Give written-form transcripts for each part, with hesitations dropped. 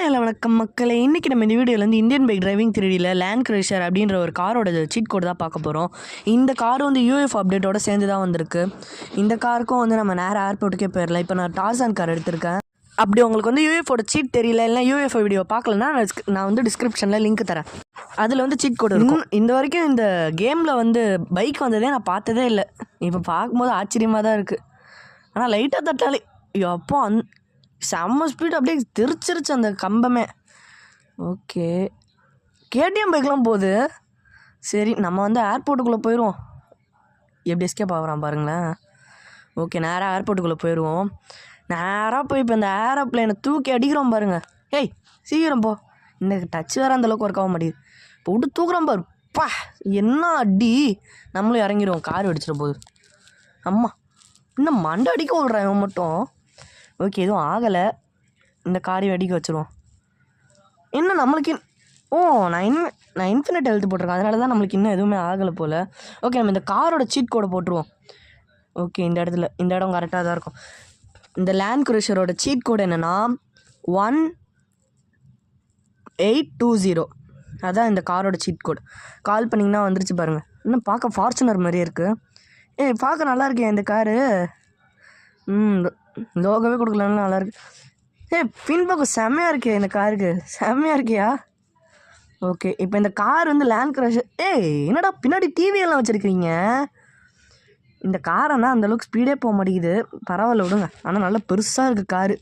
Hello வணக்கம் மக்களே. இன்றைக்கி நம்ம இந்த வீடியோவில் வந்து இந்தியன் பைக் டிரைவிங் 3Dயில் லேண்ட் க்ரஷர் அப்படின்ற ஒரு காரோட சீட் கோடு தான் பார்க்க போகிறோம். இந்த கார் வந்து யூஎஃப் அப்டேட்டோட சேர்ந்து தான் வந்திருக்கு. இந்த காருக்கும் வந்து நம்ம நேராக ஏர்போர்ட்டுக்கே போயிடலாம். இப்போ நான் டார்சான் கார் எடுத்திருக்கேன். அப்படி உங்களுக்கு வந்து யூஎஃபோட சீட் தெரியல, இல்லை யூஎஃப் வீடியோ பார்க்கலன்னா நான் வந்து டிஸ்கிரிப்ஷனில் லிங்க் தரேன். அதில் வந்து சீட் கோடு இருக்கும். இந்த வரைக்கும் இந்த கேமில் வந்து பைக் வந்ததே நான் பார்த்ததே இல்லை. இப்போ பார்க்கும்போது ஆச்சரியமாக தான் இருக்குது. ஆனால் லைட்டாக தட்டாலே அப்போ செம்ம ஸ்பீட் அப்படியே தெரிச்சிருச்சு அந்த கம்பமே. ஓகே, கேடிஎம் பைக்லாம் போகுது. சரி, நம்ம வந்து ஏர்போர்ட்டுக்குள்ளே போயிடுவோம். எப்படி எஸ்கேப் ஆகுறான் பாருங்களேன். ஓகே, நேராக ஏர்போர்ட்டுக்குள்ளே போயிடுவோம். நேராக போய் இப்போ இந்த ஏரோப்ளைனை தூக்கி அடிக்கிறோம் பாருங்கள். ஏய் சீக்கிரம் போ. இந்த டச் வேறு அந்தளவுக்கு ஒர்க் ஆக மாட்டேங்குது. இப்போ விட்டு தூக்குறோம் பாரு. பா, என்ன அடி. நம்மளும் இறங்கிடுவோம், கார் வெடிச்சிட போகுது. அம்மா, இன்னும் மண்டை அடிக்க விட்றான் இவன் மட்டும். ஓகே, எதுவும் ஆகலை. இந்த காரையும் வெடிக்க வச்சுருவோம். இன்னும் நம்மளுக்கு நான் இன்ஃபினிட் ஹெல்த் போட்டிருக்கேன், அதனால தான் நம்மளுக்கு இன்னும் எதுவுமே ஆகலை போல். ஓகே, நம்ம இந்த காரோட சீட் கோடை போட்டுருவோம். ஓகே, இந்த இடம் கரெக்டாக தான் இருக்கும். இந்த லேண்ட் க்ரூஷரோட சீட் கோடு என்னென்னா 1820. அதான் இந்த காரோட சீட் கோடு. கால் பண்ணிங்கன்னா வந்துருச்சு பாருங்கள். இன்னும் பார்க்க ஃபார்ச்சுனர் மாதிரியே இருக்குது. பார்க்க நல்லா இருக்கேன் இந்த காரு. லோகவே கொடுக்கலன்னு நல்லாயிருக்கு. பின்பக்கம் செம்மையாக இருக்கே இந்த காருக்கு. செம்மையாக இருக்கியா? ஓகே, இப்போ இந்த கார் வந்து லேண்ட் க்ரஷர். என்னடா பின்னாடி டிவியெல்லாம் வச்சுருக்கிறீங்க? இந்த காரைன்னா அந்தளவுக்கு ஸ்பீடே போக மாட்டேங்குது. பரவாயில்ல விடுங்க. ஆனால் நல்லா பெருசாக இருக்குது காரு.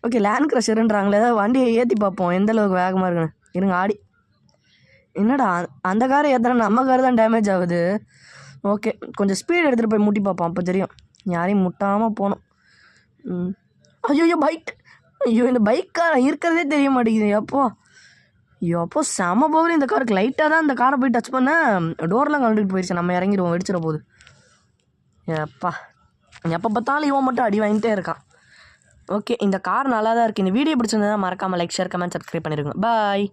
ஓகே, லேண்ட் க்ரஷருன்றாங்களே, ஏதாவது வண்டியை ஏற்றி பார்ப்போம் எந்தளவுக்கு வேகமாக இருக்குன்னு. இருங்க ஆடி. என்னடா அந்த காரை ஏற்றுனா நம்ம கார் தான் டேமேஜ் ஆகுது. ஓகே, கொஞ்சம் ஸ்பீடு எடுத்துகிட்டு போய் முட்டி பார்ப்போம், அப்போ தெரியும். யாரையும் முட்டாமல் போகணும். ஐயோ பைக். ஐயோ, இந்த பைக்கார இருக்கிறதே தெரிய மாட்டேங்குது. அப்போ செம பவர் இந்த காருக்கு. லைட்டாக தான் இந்த காரை போய் டச் பண்ணேன், டோர்லாம் கழட்டிட்டு போயிடுச்சு. நம்ம இறங்கிடுவோம், வெடிச்சிட போகுது. எப்போ பார்த்தாலும் இவன் மட்டும் அடி வாங்கிட்டே இருக்கான். ஓகே, இந்த கார் நல்லா தான் இருக்குது. இந்த வீடியோ பிடிச்சிருந்தா மறக்காமல் லைக், ஷேர், கமெண்ட், சப்ஸ்கிரைப் பண்ணிடுங்க. பாய்.